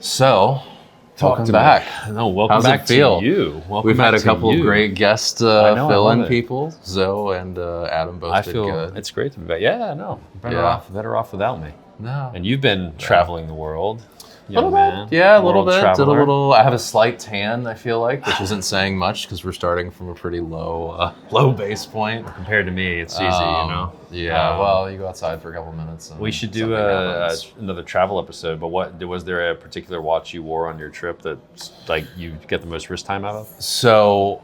So, welcome back. No, welcome How's back it feel? to you. Welcome We've had back a couple to of you. great guest fill-in people. Zoe and Adam both did good. It's great to be back. Yeah, no, better off without me. No. And you've been traveling the world, young Little man. bit. Yeah, a little World bit. traveler. Did a little. I have a slight tan, I feel like, which isn't saying much because we're starting from a pretty low base point. Compared to me, it's easy, you know. Yeah, well, you go outside for a couple minutes. And We should do something happens. another travel episode. But was there a particular watch you wore on your trip that like you get the most wrist time out of? So,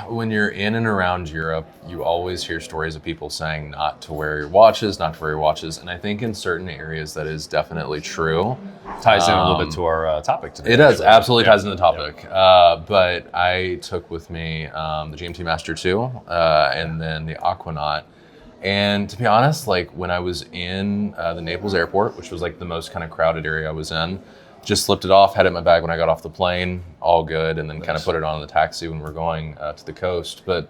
when you're in and around Europe, you always hear stories of people saying not to wear your watches, and I think in certain areas that is definitely true. Ties in a little bit to our topic today. It does, absolutely ties into the topic. But I took with me the GMT Master 2 and then the Aquanaut. And to be honest, like when I was in the Naples airport, which was like the most kind of crowded area I was in, just slipped it off, had it in my bag when I got off the plane, all good, and then kind of put it on in the taxi when we're going to the coast. But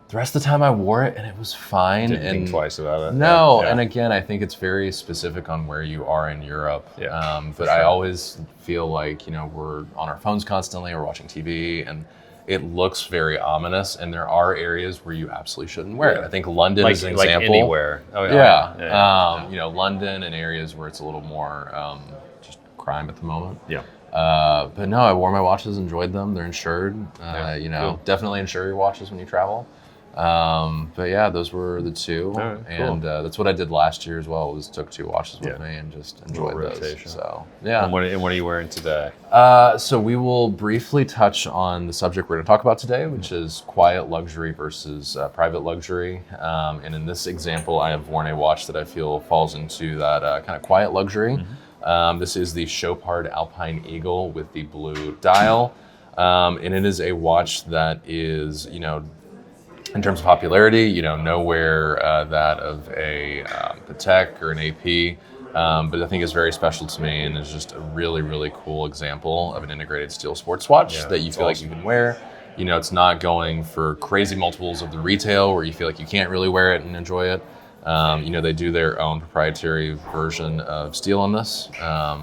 the rest of the time I wore it and it was fine. Didn't think twice about it. No, Yeah. and again, I think it's very specific on where you are in Europe. Yeah, But I always feel like, we're on our phones constantly, we're watching TV, and it looks very ominous, and there are areas where you absolutely shouldn't wear it. I think London is an example. Like anywhere. Oh, Yeah. London and areas where it's a little more just crime at the moment. Yeah. But no, I wore my watches, enjoyed them. They're insured. Cool. Definitely insure your watches when you travel. But yeah, those were the two. All right, and that's what I did last year as well, was took two watches with me and just enjoyed those. Rotation. So yeah. And what are you wearing today? So we will briefly touch on the subject we're going to talk about today, which is quiet luxury versus private luxury. And in this example, I have worn a watch that I feel falls into that kind of quiet luxury. This is the Chopard Alpine Eagle with the blue dial. And it is a watch that is, in terms of popularity, nowhere that of a Patek or an AP. But I think it's very special to me and is just a really, really cool example of an integrated steel sports watch that you feel like you can wear. It's not going for crazy multiples of the retail where you feel like you can't really wear it and enjoy it. They do their own proprietary version of steel on this,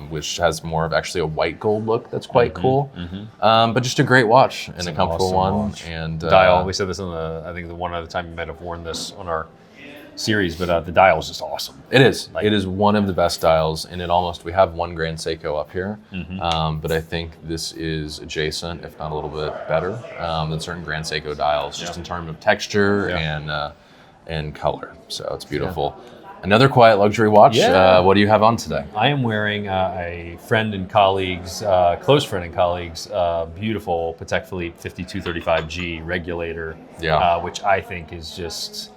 which has more of actually a white gold look that's quite cool. But just a great watch and a comfortable awesome one. watch. And Dial, we said this on I think the one other time you might have worn this on our series, but the dial is just awesome. It is. It is one of the best dials, and we have one Grand Seiko up here, but I think this is adjacent, if not a little bit better, than certain Grand Seiko dials, just in terms of texture and color. So it's beautiful. Another quiet luxury watch. What do you have on today? I am wearing a friend and colleague's, close friend and colleague's, beautiful Patek Philippe 5235G regulator, which I think is just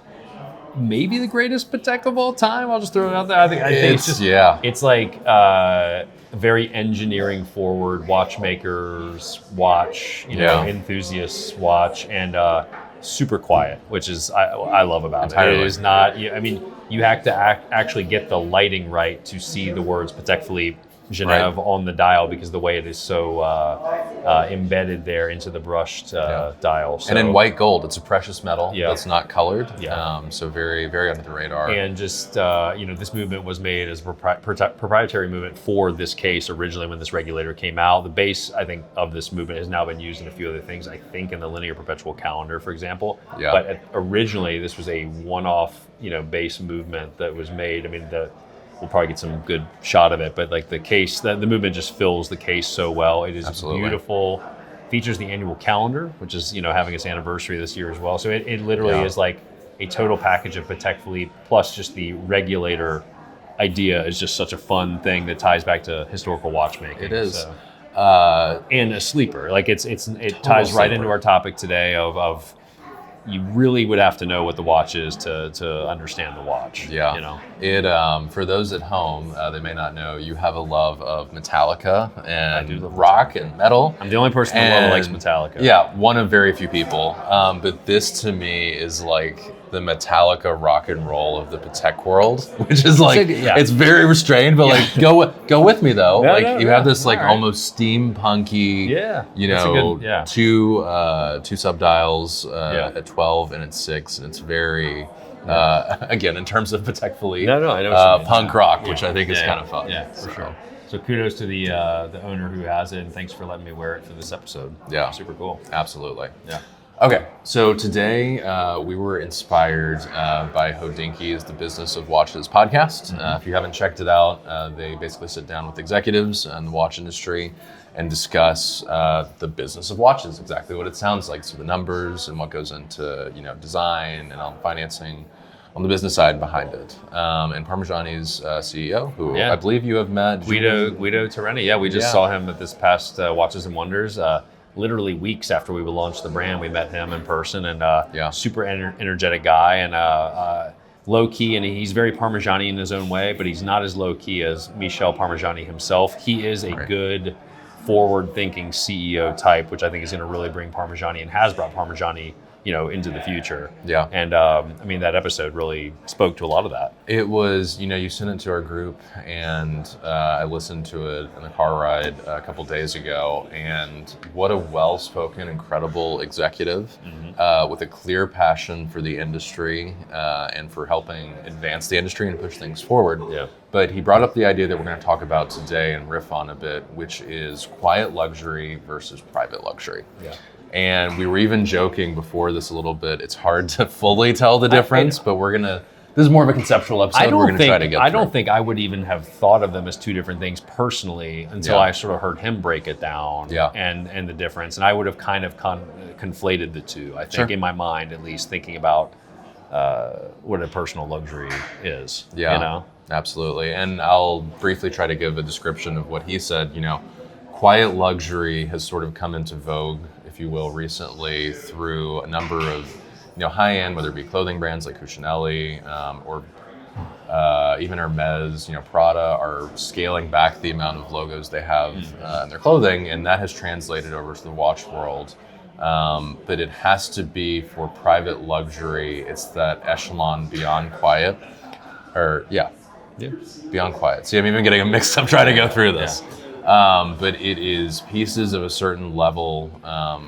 maybe the greatest Patek of all time. I'll just throw it out there. I think it's just, it's like a very engineering forward watchmaker's watch, enthusiast's watch, and super quiet, which is I love about it. It is not. You have to actually get the lighting right to see the words Patek Philippe Genève on the dial, because the way it is so embedded there into the brushed dial. So, and in white gold, it's a precious metal that's not colored. Yeah. So very, very under the radar. And just, this movement was made as a proprietary movement for this case originally when this regulator came out. The base, I think, of this movement has now been used in a few other things, I think in the linear perpetual calendar, for example. Yeah. But originally, this was a one-off, base movement that was made. We'll probably get some good shot of it, but like the case, the movement just fills the case so well. It is beautiful. Features the annual calendar, which is having its anniversary this year as well. So it literally is like a total package of Patek Philippe plus just the regulator idea is just such a fun thing that ties back to historical watchmaking. It is. So. And a sleeper. Like it ties right into our topic today of you really would have to know what the watch is to understand the watch. Yeah. It for those at home, they may not know, you have a love of Metallica and rock and metal. I'm the only person in the world that likes Metallica. Yeah, one of very few people. But this to me is like the Metallica rock and roll of the Patek world, which is like it's very restrained, but like go with me though. You have this like almost steampunky, two subdials at 12 and at 6, and it's very again in terms of Patek Philippe, I know what you mean. punk rock, which I think is kind of fun. Yeah, for sure. So kudos to the owner who has it, and thanks for letting me wear it for this episode. Yeah. Super cool. Absolutely. Yeah. Okay, so today we were inspired by HODINKEE's The Business of Watches podcast. If you haven't checked it out, they basically sit down with executives in the watch industry and discuss the business of watches, exactly what it sounds like. So the numbers and what goes into design and on financing, on the business side behind it. And Parmigiani's CEO, who I believe you have met. Guido Terreni. Yeah, we just saw him at this past Watches and Wonders. Literally weeks after we launched the brand, we met him in person, and super energetic guy, and low key, and he's very Parmigiani in his own way, but he's not as low key as Michel Parmigiani himself. He is a good forward-thinking CEO type, which I think is going to really bring Parmigiani and has brought Parmigiani into the future. Yeah. And I mean, that episode really spoke to a lot of that. It was, you sent it to our group, and I listened to it in the car ride a couple days ago, and what a well-spoken, incredible executive with a clear passion for the industry and for helping advance the industry and push things forward. Yeah. But he brought up the idea that we're going to talk about today and riff on a bit, which is quiet luxury versus private luxury. Yeah. And we were even joking before this a little bit. It's hard to fully tell the difference, but this is more of a conceptual episode. We're going to try to get I don't think I would even have thought of them as two different things personally until I sort of heard him break it down and the difference. And I would have kind of conflated the two, I think, in my mind, at least, thinking about what a personal luxury is. Yeah, absolutely. And I'll briefly try to give a description of what he said. Quiet luxury has sort of come into vogue, if you will, recently through a number of high-end, whether it be clothing brands like Cucinelli or even Hermes, Prada are scaling back the amount of logos they have in their clothing, and that has translated over to the watch world. But it has to be for private luxury. It's that echelon beyond quiet, beyond quiet. See, I'm even getting them mixed up trying to go through this. Yeah. But it is pieces of a certain level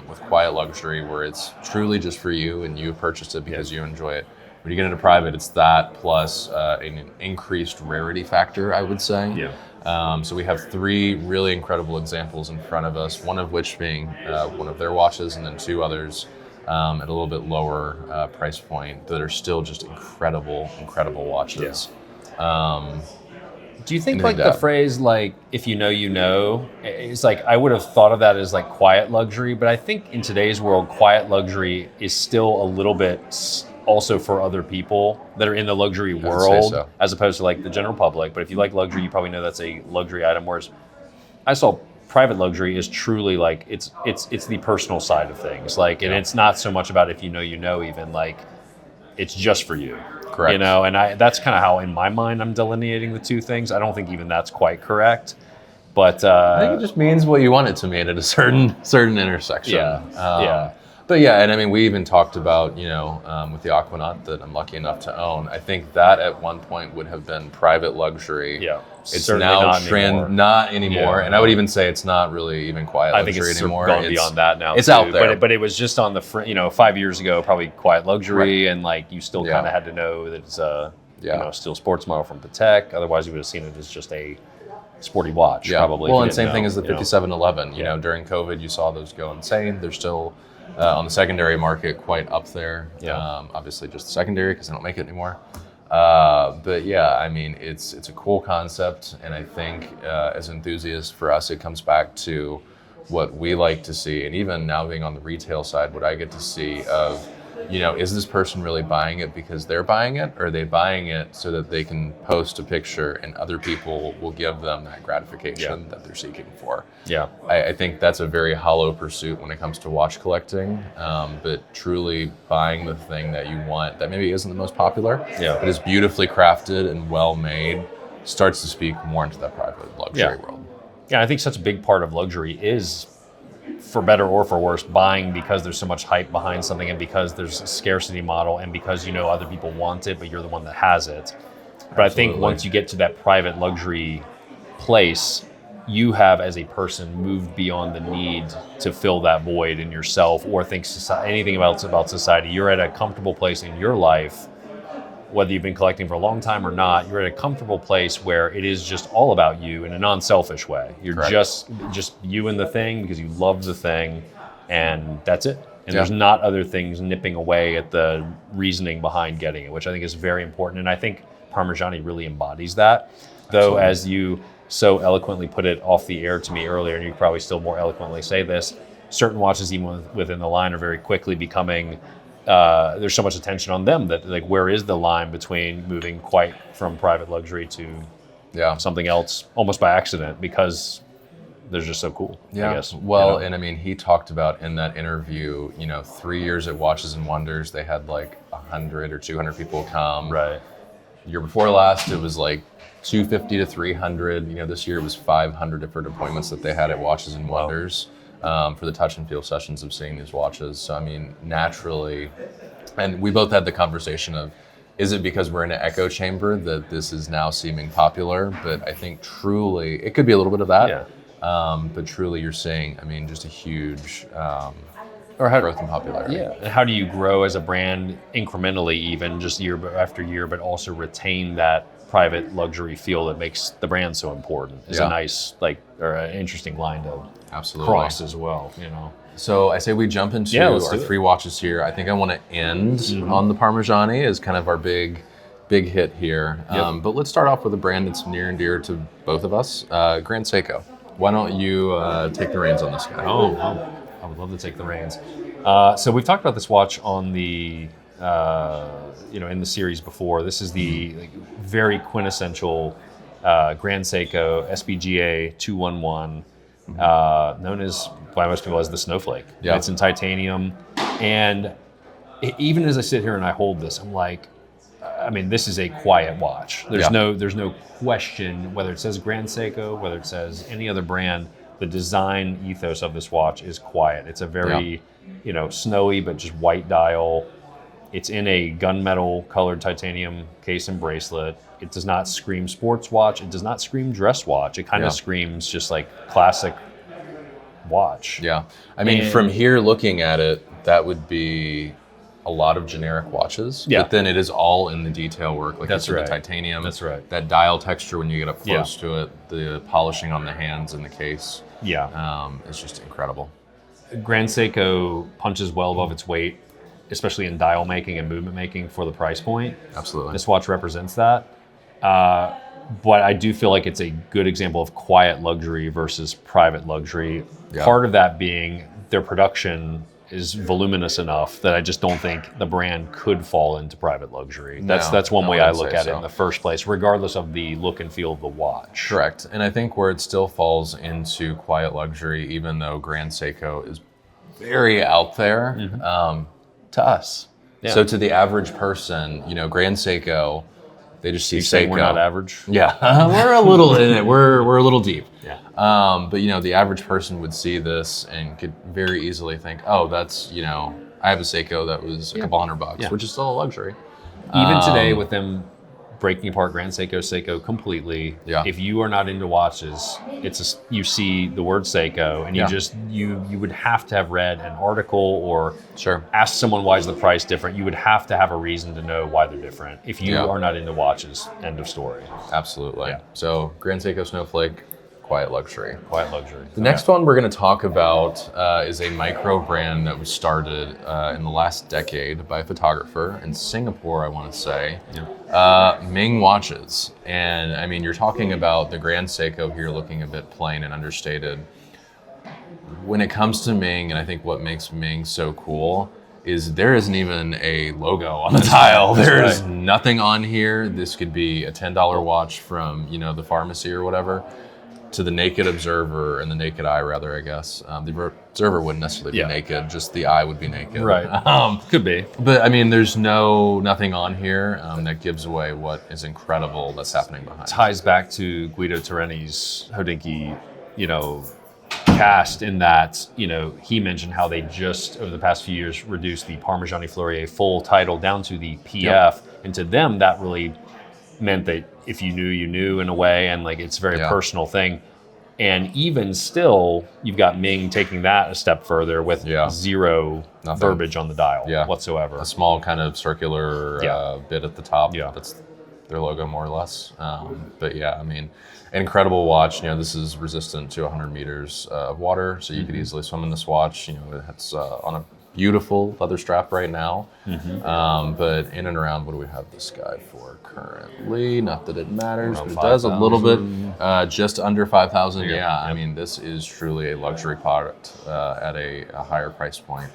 with quiet luxury where it's truly just for you and you purchased it because you enjoy it. When you get into private, it's that plus an increased rarity factor, I would say. Yeah. So we have three really incredible examples in front of us, one of which being one of their watches, and then two others at a little bit lower price point that are still just incredible watches. Yeah. Do you think the phrase if you know, it's I would have thought of that as quiet luxury, but I think in today's world, quiet luxury is still a little bit also for other people that are in the luxury world as opposed to the general public. But if you like luxury, you probably know that's a luxury item. Whereas I saw private luxury is truly it's the personal side of things. And it's not so much about if you know, even it's just for you. Correct. And that's kind of how in my mind I'm delineating the two things. I don't think even that's quite correct, but I think it just means what you want it to mean at a certain intersection. Yeah. But and I mean, we even talked about with the Aquanaut that I'm lucky enough to own. I think that at one point would have been private luxury. Yeah. It's now not anymore. Yeah. And I would even say it's not really even quiet luxury anymore. I think it's anymore. Gone beyond that now. It's too. out there. But it was just on the 5 years ago, probably quiet luxury, and you still kind of had to know that it's a still sports model from Patek. Otherwise, you would have seen it as just a sporty watch. Probably. Well, and same thing as the 5711. During COVID, you saw those go insane. They're still on the secondary market quite up there. Obviously, just the secondary because they don't make it anymore. But I mean, it's a cool concept, and I think as enthusiasts, for us, it comes back to what we like to see, and even now being on the retail side, what I get to see of, is this person really buying it because they're buying it, or are they buying it so that they can post a picture and other people will give them that gratification that they're seeking for? Yeah, I think that's a very hollow pursuit when it comes to watch collecting, but truly buying the thing that you want that maybe isn't the most popular, but is beautifully crafted and well made, starts to speak more into that private luxury world. Yeah, I think such a big part of luxury is, for better or for worse, buying because there's so much hype behind something, and because there's a scarcity model, and because other people want it, but you're the one that has it. But I think once you get to that private luxury place, you have, as a person, moved beyond the need to fill that void in yourself or think anything about society. You're at a comfortable place in your life whether you've been collecting for a long time or not, you're at a comfortable place where it is just all about you in a non-selfish way. You're just you and the thing because you love the thing, and that's it. And there's not other things nipping away at the reasoning behind getting it, which I think is very important. And I think Parmigiani really embodies that. Though, as you so eloquently put it off the air to me earlier, and you probably still more eloquently say this, certain watches even within the line are very quickly becoming, there's so much attention on them that like, where is the line between moving quite from private luxury to something else almost by accident because they're just so cool, I guess. Well, and I mean, he talked about in that interview, 3 years at Watches and Wonders, they had like 100 or 200 people come. Right. Year before last, it was like 250 to 300. This year it was 500 different appointments that they had at Watches and Wonders for the touch and feel sessions of seeing these watches. So, I mean, naturally, and we both had the conversation of, is it because we're in an echo chamber that this is now seeming popular? But I think truly, it could be a little bit of that. But truly you're seeing, I mean, just a huge growth in popularity. Yeah. And how do you grow as a brand incrementally, even just year after year, but also retain that private luxury feel that makes the brand so important? Is a nice, or an interesting line to cross as well, So I say we jump into our three watches here. I think I want to end on the Parmigiani as kind of our big hit here. But let's start off with a brand that's near and dear to both of us, Grand Seiko. Why don't you take the reins on this guy? Oh, I would love to take the reins. So we've talked about this watch on the, in the series before. This is the very quintessential Grand Seiko SPGA 211, known as by most people as the Snowflake. Yeah. It's in titanium, and even as I sit here and I hold this, I'm like, I mean, this is a quiet watch. There's no question whether it says Grand Seiko, whether it says any other brand. The design ethos of this watch is quiet. It's a very, snowy but just white dial. It's in a gunmetal colored titanium case and bracelet. It does not scream sports watch. It does not scream dress watch. It kind of screams just like classic watch. Yeah. I mean, from here looking at it, that would be a lot of generic watches. Yeah. But then it is all in the detail work. Like That's you said, right. the titanium. That's right. That dial texture when you get up close to it, the polishing on the hands and the case. Yeah. It's just incredible. Grand Seiko punches well above its weight, especially in dial making and movement making for the price point. Absolutely. This watch represents that. But I do feel like it's a good example of quiet luxury versus private luxury. Yeah. Part of that being their production is voluminous enough that I just don't think the brand could fall into private luxury. That's one way I look at it in the first place, regardless of the look and feel of the watch. Correct. And I think where it still falls into quiet luxury, even though Grand Seiko is very out there, to us. Yeah. So to the average person, Grand Seiko, they just see Seiko. We're not average? Yeah, we're a little in it. We're a little deep. Yeah. But the average person would see this and could very easily think, oh, that's I have a Seiko that was a couple $100, which is still a luxury. Even today, with them breaking apart Grand Seiko completely, if you are not into watches, you see the word Seiko, and you would have to have read an article or ask someone why is the price different. You would have to have a reason to know why they're different. If you are not into watches, end of story. Absolutely. Yeah. So Grand Seiko Snowflake, quiet luxury. Quiet luxury. The next one we're going to talk about is a micro brand that was started in the last decade by a photographer in Singapore, I want to say. Ming watches. And I mean, you're talking about the Grand Seiko here looking a bit plain and understated. When it comes to Ming, and I think what makes Ming so cool, is there isn't even a logo on the dial. There's nothing on here. This could be a $10 watch from, the pharmacy or whatever, to the naked observer and the naked eye, rather, I guess. The observer wouldn't necessarily be naked, just the eye would be naked. Right. Could be. But I mean, there's nothing on here that gives away what is incredible that's happening behind. Ties back to Guido Terreni's HODINKEE, cast in that, he mentioned how they just, over the past few years, reduced the Parmigiani Fleurier full title down to the PF. And to them, that really meant that if you knew, you knew in a way, and it's a very personal thing. And even still, you've got Ming taking that a step further with zero verbiage on the dial whatsoever. A small kind of circular bit at the top. Yeah. That's their logo, more or less. But yeah, I mean, incredible watch. You know, this is resistant to 100 meters of water, so you could easily swim in this watch. You know, it's on a beautiful leather strap right now. But in and around, what do we have this guy for currently? Not that it matters, but it does a little bit, just under 5,000. Yeah, I mean, this is truly a luxury product at a higher price point.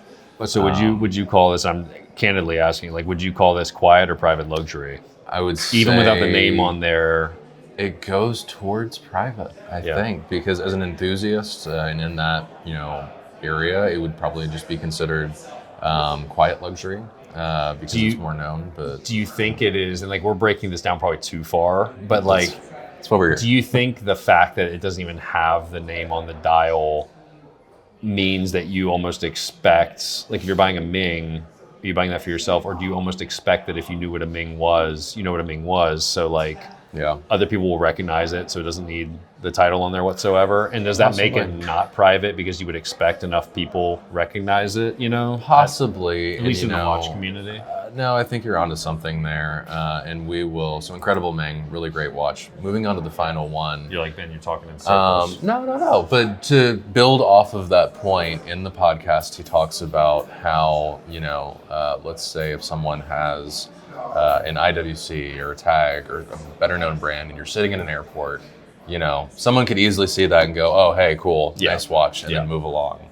So would you call this, I'm candidly asking, like, would you call this quiet or private luxury? I would say, even without the name on there, it goes towards private, I think, because as an enthusiast and in that, you know, area, it would probably just be considered quiet luxury because it's more known. But do you think it is? And like, we're breaking this down probably too far, but like, that's what we're here. Do you think the fact that it doesn't even have the name on the dial means that you almost expect, like, if you're buying a Ming, are you buying that for yourself, or do you almost expect that if you knew what a Ming was, you know what a Ming was, so like other people will recognize it, so it doesn't need the title on there whatsoever? And does that make it not private because you would expect enough people recognize it, you know? Possibly. At least in the watch community. No, I think you're onto something there, and we will. So incredible Ming, really great watch. Moving on to the final one. You're like, Ben, you're talking in circles. No. But to build off of that point, in the podcast, he talks about how, you know, let's say if someone has an IWC or a tag or a better known brand, and you're sitting in an airport, you know, someone could easily see that and go, oh, hey, cool, nice watch, and then move along.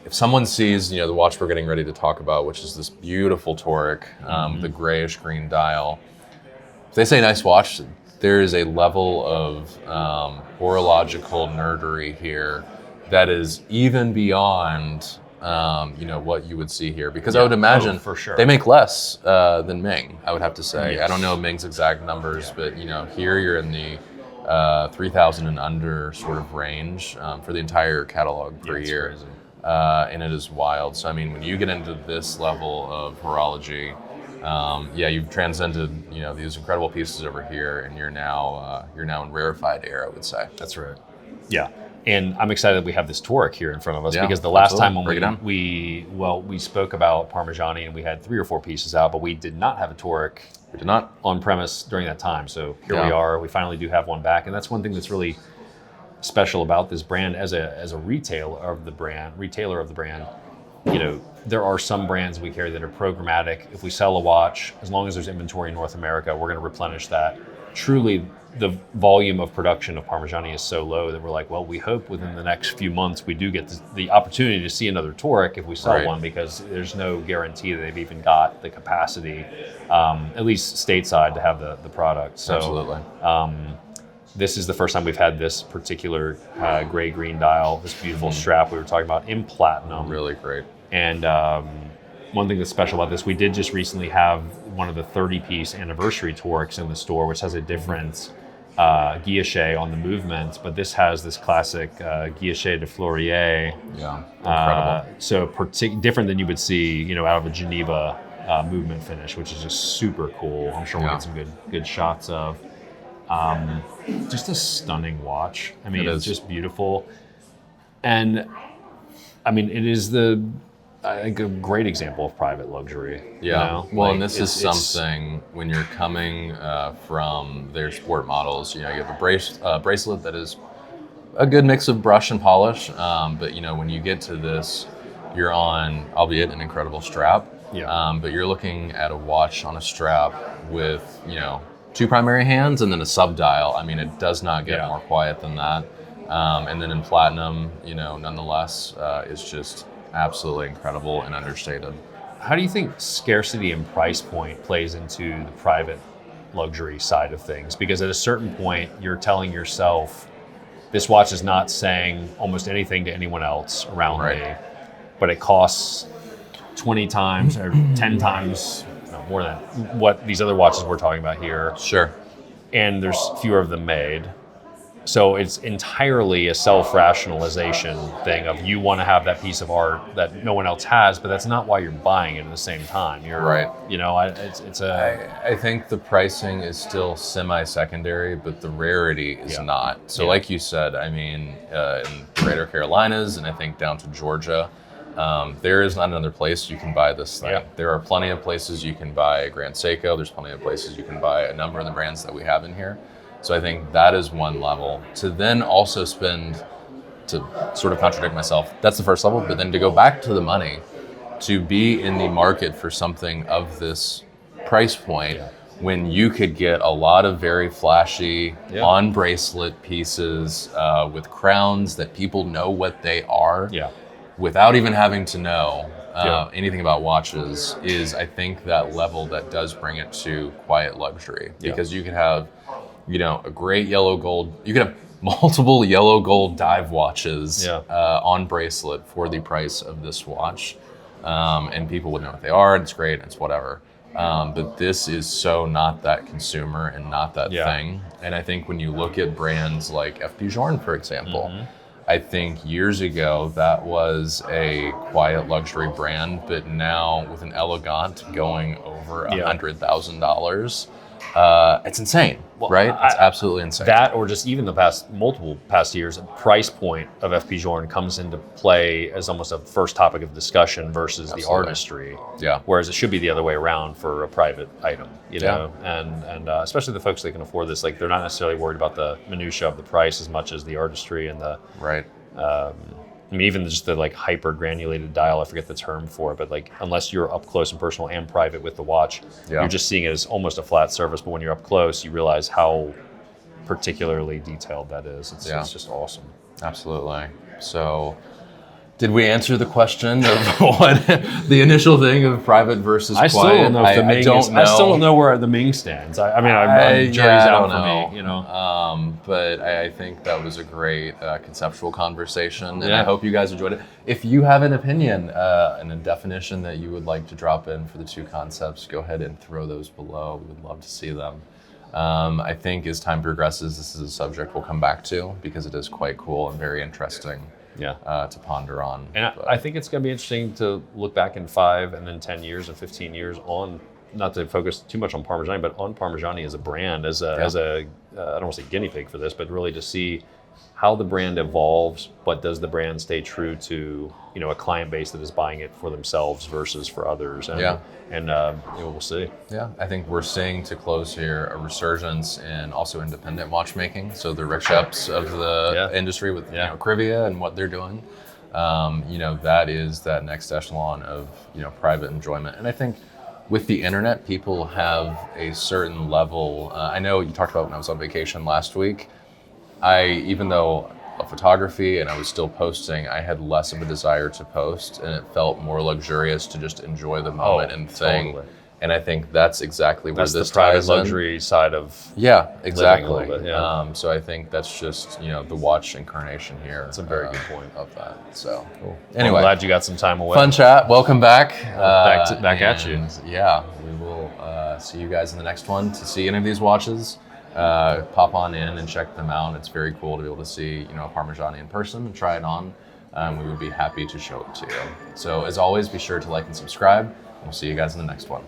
If someone sees, you know, the watch we're getting ready to talk about, which is this beautiful toric, the grayish green dial, if they say nice watch, there is a level of horological nerdery here that is even beyond, you know, what you would see here. Because I would imagine for sure they make less than Ming, I would have to say. I don't know Ming's exact numbers, but, you know, here you're in the 3,000 and under sort of range for the entire catalog per year. Crazy. And it is wild. So I mean, when you get into this level of horology, you've transcended, you know, these incredible pieces over here, and you're now in rarefied air, I would say. That's right. Yeah, and I'm excited that we have this toric here in front of us because the last time when we spoke about Parmigiani and we had 3 or 4 pieces out, but we did not have a toric. We did not on premise during that time. So here we are. We finally do have one back, and that's one thing that's really special about this brand as a retailer of the brand. You know, there are some brands we carry that are programmatic. If we sell a watch, as long as there's inventory in North America, we're going to replenish that. Truly, the volume of production of Parmigiani is so low that we're like, well, we hope within the next few months we do get the opportunity to see another toric if we sell one, because there's no guarantee that they've even got the capacity, at least stateside, to have the product. So, absolutely. This is the first time we've had this particular gray-green dial, this beautiful strap we were talking about, in platinum. Really great. And one thing that's special about this, we did just recently have one of the 30-piece anniversary torics in the store, which has a different guilloche on the movement, but this has this classic guilloche de Fleurier. Yeah, incredible. So different than you would see, you know, out of a Geneva movement finish, which is just super cool. I'm sure we'll get some good shots of. Just a stunning watch. I mean, it's just beautiful. And I mean, it is I think a great example of private luxury. Yeah. You know? Well, and this is something when you're coming from their sport models, you know, you have a bracelet that is a good mix of brush and polish. But, you know, when you get to this, you're on, albeit an incredible strap. Yeah. But you're looking at a watch on a strap with, you know, 2 primary hands and then a sub-dial. I mean, it does not get more quiet than that. And then in platinum, you know, nonetheless, is just absolutely incredible and understated. How do you think scarcity and price point plays into the private luxury side of things? Because at a certain point, you're telling yourself, this watch is not saying almost anything to anyone else around me, but it costs 20 times or 10 times more than what these other watches we're talking about here. Sure. And there's fewer of them made. So it's entirely a self-rationalization thing of you want to have that piece of art that no one else has, but that's not why you're buying it at the same time. You're right. You know, I think the pricing is still semi-secondary, but the rarity is not. So like you said, I mean, in Greater Carolinas and I think down to Georgia, there is not another place you can buy this thing. There are plenty of places you can buy a Grand Seiko. There's plenty of places you can buy a number of the brands that we have in here. So I think that is one level. To then also spend, to sort of contradict myself, that's the first level, but then to go back to the money, to be in the market for something of this price point, when you could get a lot of very flashy on bracelet pieces with crowns that people know what they are, without even having to know anything about watches, is I think that level that does bring it to quiet luxury. Because you could have, you know, a great yellow gold, you could have multiple yellow gold dive watches on bracelet for the price of this watch. And people would know what they are, and it's great, and it's whatever. But this is so not that consumer and not that thing. And I think when you look at brands like F.P. Journe, for example, I think years ago that was a quiet luxury brand, but now with an Elegant going over $100,000, it's insane, right? It's absolutely insane. That, or just even the multiple past years, price point of F.P. Journe comes into play as almost a first topic of discussion versus the artistry. Whereas it should be the other way around for a private item, you know? And especially the folks that can afford this, like they're not necessarily worried about the minutia of the price as much as the artistry and the I mean, even just the like hyper granulated dial, I forget the term for it, but like unless you're up close and personal and private with the watch, you're just seeing it as almost a flat surface. But when you're up close, you realize how particularly detailed that is. It's just awesome. Absolutely. So did we answer the question of what the initial thing of private versus quiet? I still don't know if the Ming I still don't know where the Ming stands. I mean, jury's out for me, you know. But I think that was a great conceptual conversation, and I hope you guys enjoyed it. If you have an opinion and a definition that you would like to drop in for the two concepts, go ahead and throw those below. We would love to see them. I think as time progresses, this is a subject we'll come back to because it is quite cool and very interesting. To ponder on. And I think it's going to be interesting to look back in 5 and then 10 years and 15 years on, not to focus too much on Parmigiani, but on Parmigiani as a brand, as a I don't want to say guinea pig for this, but really to see how the brand evolves, but does the brand stay true to, you know, a client base that is buying it for themselves versus for others? And, you know, we'll see. Yeah, I think we're seeing, to close here, a resurgence in also independent watchmaking. So the Rick Sheps of the industry with you know, Crivia and what they're doing. You know, that is that next echelon of, you know, private enjoyment. And I think with the internet, people have a certain level. I know you talked about when I was on vacation last week. Even though of photography and I was still posting, I had less of a desire to post, and it felt more luxurious to just enjoy the moment and thing. Totally. And I think that's exactly where this ties in. That's the private luxury side of exactly. Bit, so I think that's just, you know, the watch incarnation here. That's a very good point of that. So cool. Anyway, I'm glad you got some time away. Fun chat. Welcome back. Back at you. Yeah, we will see you guys in the next one. To see any of these watches, pop on in and check them out. It's very cool to be able to see, you know, Parmigiani in person and try it on. We would be happy to show it to you. So as always, be sure to like and subscribe. We'll see you guys in the next one.